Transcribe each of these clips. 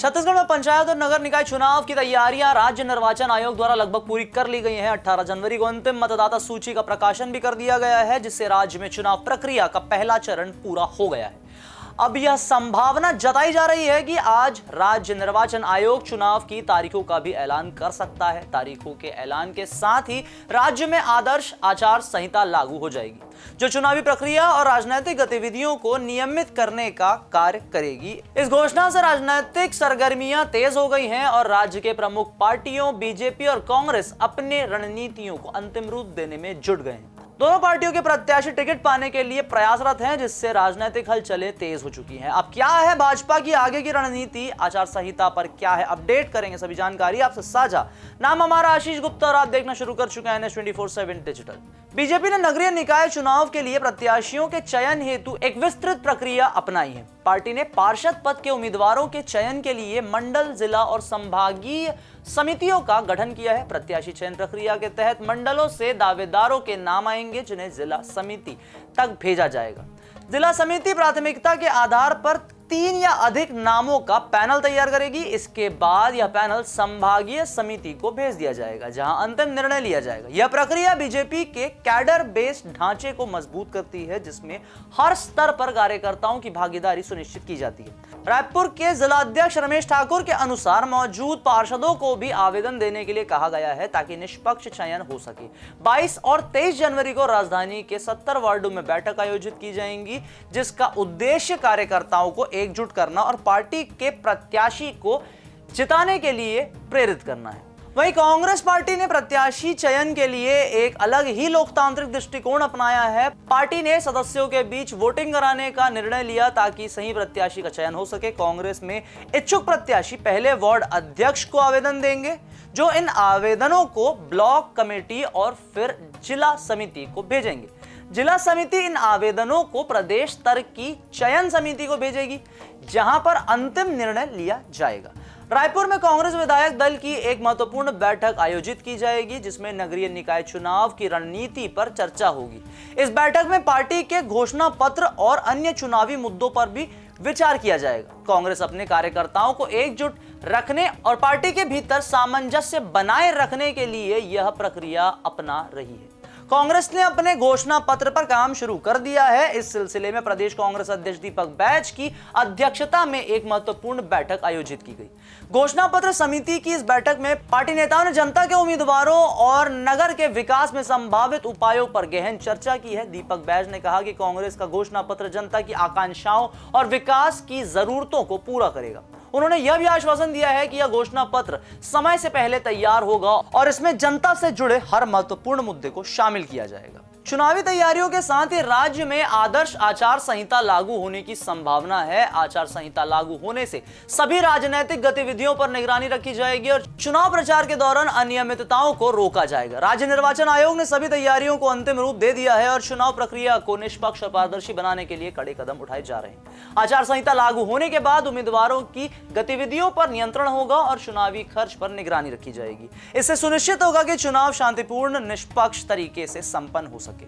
छत्तीसगढ़ में पंचायत और नगर निकाय चुनाव की तैयारियां राज्य निर्वाचन आयोग द्वारा लगभग पूरी कर ली गई हैं। 18 जनवरी को अंतिम मतदाता सूची का प्रकाशन भी कर दिया गया है, जिससे राज्य में चुनाव प्रक्रिया का पहला चरण पूरा हो गया है। अब यह संभावना जताई जा रही है कि आज राज्य निर्वाचन आयोग चुनाव की तारीखों का भी ऐलान कर सकता है। तारीखों के ऐलान के साथ ही राज्य में आदर्श आचार संहिता लागू हो जाएगी, जो चुनावी प्रक्रिया और राजनीतिक गतिविधियों को नियमित करने का कार्य करेगी। इस घोषणा से राजनीतिक सरगर्मियां तेज हो गई हैं और राज्य के प्रमुख पार्टियों बीजेपी और कांग्रेस अपने रणनीतियों को अंतिम रूप देने में जुट गए हैं। दोनों पार्टियों के प्रत्याशी टिकट पाने के लिए प्रयासरत हैं, जिससे राजनीतिक हलचलें तेज हो चुकी हैं। अब क्या है भाजपा की आगे की रणनीति, आचार संहिता पर क्या है, अपडेट करेंगे सभी जानकारी आपसे साझा। नाम हमारा आशीष गुप्ता और आप देखना शुरू कर चुके हैं NS24/7 डिजिटल। बीजेपी ने नगरीय निकाय चुनाव के लिए प्रत्याशियों के चयन हेतु एक विस्तृत प्रक्रिया अपनाई है। पार्टी ने पार्षद पद के उम्मीदवारों के चयन के लिए मंडल, जिला और संभागीय समितियों का गठन किया है। प्रत्याशी चयन प्रक्रिया के तहत मंडलों से दावेदारों के नाम आएंगे, जिन्हें जिला समिति तक भेजा जाएगा। जिला समिति प्राथमिकता के आधार पर 3 या अधिक नामों का पैनल तैयार करेगी। इसके बाद यह पैनल संभागीय समिति को भेज दिया जाएगा, जहां अंतिम निर्णय लिया जाएगा। यह प्रक्रिया बीजेपी के कैडर बेस्ड ढांचे को मजबूत करती है, जिसमें हर स्तर पर कार्यकर्ताओं की भागीदारी सुनिश्चित की जाती है। रायपुर के जिलाध्यक्ष रमेश ठाकुर के अनुसार मौजूद पार्षदों को भी आवेदन देने के लिए कहा गया है, ताकि निष्पक्ष चयन हो सके। 22 और 23 जनवरी को राजधानी के 70 वार्डों में बैठक आयोजित की जाएगी, जिसका उद्देश्य कार्यकर्ताओं को एकजुट करना और पार्टी के प्रत्याशी को जिताने के लिए प्रेरित करना है। वहीं कांग्रेस पार्टी ने प्रत्याशी चयन के लिए एक अलग ही लोकतांत्रिक दृष्टिकोण अपनाया है। पार्टी ने सदस्यों के बीच वोटिंग कराने का निर्णय लिया, ताकि सही प्रत्याशी का चयन हो सके। कांग्रेस में इच्छुक प्रत्याशी पहले वार्ड अध्यक्ष को आवेदन देंगे, जो इन आवेदनों को ब्लॉक कमेटी और फिर जिला समिति को भेजेंगे। जिला समिति इन आवेदनों को प्रदेश स्तर की चयन समिति को भेजेगी, जहां पर अंतिम निर्णय लिया जाएगा। रायपुर में कांग्रेस विधायक दल की एक महत्वपूर्ण बैठक आयोजित की जाएगी, जिसमें नगरीय निकाय चुनाव की रणनीति पर चर्चा होगी। इस बैठक में पार्टी के घोषणा पत्र और अन्य चुनावी मुद्दों पर भी विचार किया जाएगा। कांग्रेस अपने कार्यकर्ताओं को एकजुट रखने और पार्टी के भीतर सामंजस्य बनाए रखने के लिए यह प्रक्रिया अपना रही है। कांग्रेस ने अपने घोषणा पत्र पर काम शुरू कर दिया है। इस सिलसिले में प्रदेश कांग्रेस अध्यक्ष दीपक बैज की अध्यक्षता में एक महत्वपूर्ण बैठक आयोजित की गई। घोषणा पत्र समिति की इस बैठक में पार्टी नेताओं ने जनता के उम्मीदवारों और नगर के विकास में संभावित उपायों पर गहन चर्चा की है। दीपक बैज ने कहा कि कांग्रेस का घोषणा पत्र जनता की आकांक्षाओं और विकास की जरूरतों को पूरा करेगा। उन्होंने यह भी आश्वासन दिया है कि यह घोषणा पत्र समय से पहले तैयार होगा और इसमें जनता से जुड़े हर महत्वपूर्ण मुद्दे को शामिल किया जाएगा। चुनावी तैयारियों के साथ ही राज्य में आदर्श आचार संहिता लागू होने की संभावना है। आचार संहिता लागू होने से सभी राजनीतिक गतिविधियों पर निगरानी रखी जाएगी और चुनाव प्रचार के दौरान अनियमितताओं को रोका जाएगा। राज्य निर्वाचन आयोग ने सभी तैयारियों को अंतिम रूप दे दिया है और चुनाव प्रक्रिया को निष्पक्ष और पारदर्शी बनाने के लिए कड़े कदम उठाए जा रहे हैं। आचार संहिता लागू होने के बाद उम्मीदवारों की गतिविधियों पर नियंत्रण होगा और चुनावी खर्च पर निगरानी रखी जाएगी। इससे सुनिश्चित होगा कि चुनाव शांतिपूर्ण, निष्पक्ष तरीके से संपन्न हो सके।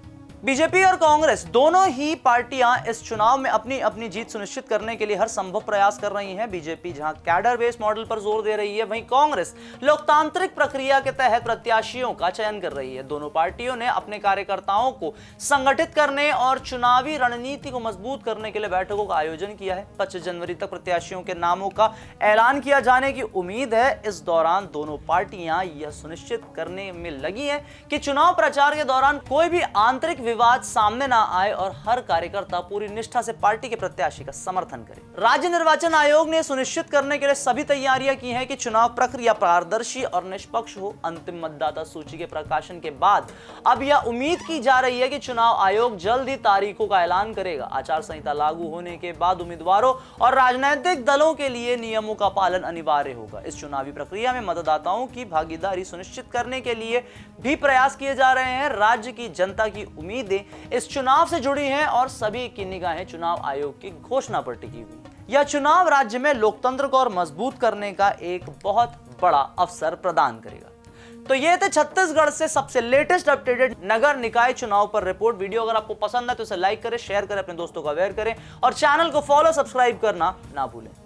बीजेपी और कांग्रेस दोनों ही पार्टियां इस चुनाव में अपनी अपनी जीत सुनिश्चित करने के लिए हर संभव प्रयास कर रही हैं। बीजेपी जहां कैडर बेस्ड मॉडल पर जोर दे रही है, वहीं कांग्रेस लोकतांत्रिक प्रक्रिया के तहत प्रत्याशियों का चयन कर रही है। दोनों पार्टियों ने अपने कार्यकर्ताओं को संगठित करने और चुनावी रणनीति को मजबूत करने के लिए बैठकों का आयोजन किया है। 25 जनवरी तक प्रत्याशियों के नामों का ऐलान किया जाने की उम्मीद है। इस दौरान दोनों पार्टियां यह सुनिश्चित करने में लगी है कि चुनाव प्रचार के दौरान कोई भी आंतरिक विवाद सामने ना आए और हर कार्यकर्ता पूरी निष्ठा से पार्टी के प्रत्याशी का समर्थन करे। राज्य निर्वाचन आयोग ने सुनिश्चित करने के लिए सभी तैयारियां की हैं कि चुनाव प्रक्रिया पारदर्शी और निष्पक्ष हो। अंतिम मतदाता सूची के प्रकाशन के बाद अब यह उम्मीद की जा रही है कि चुनाव आयोग जल्द ही तारीखों का ऐलान करेगा। आचार संहिता लागू होने के बाद उम्मीदवारों और राजनीतिक दलों के लिए नियमों का पालन अनिवार्य होगा। इस चुनावी प्रक्रिया में मतदाताओं की भागीदारी सुनिश्चित करने के लिए भी प्रयास किए जा रहे हैं। राज्य की जनता की उम्मीदें इस चुनाव से जुड़ी हैं और सभी की निगाहें चुनाव आयोग की घोषणा पर टिकी हुई है। यह चुनाव राज्य में लोकतंत्र को और मजबूत करने का एक बहुत बड़ा अवसर प्रदान करेगा। तो ये थे छत्तीसगढ़ से सबसे लेटेस्ट अपडेटेड नगर निकाय चुनाव पर रिपोर्ट। वीडियो अगर आपको पसंद है तो इसे लाइक करें, शेयर करें, अपने दोस्तों को अवेयर करें और चैनल को फॉलो सब्सक्राइब करना ना भूलें।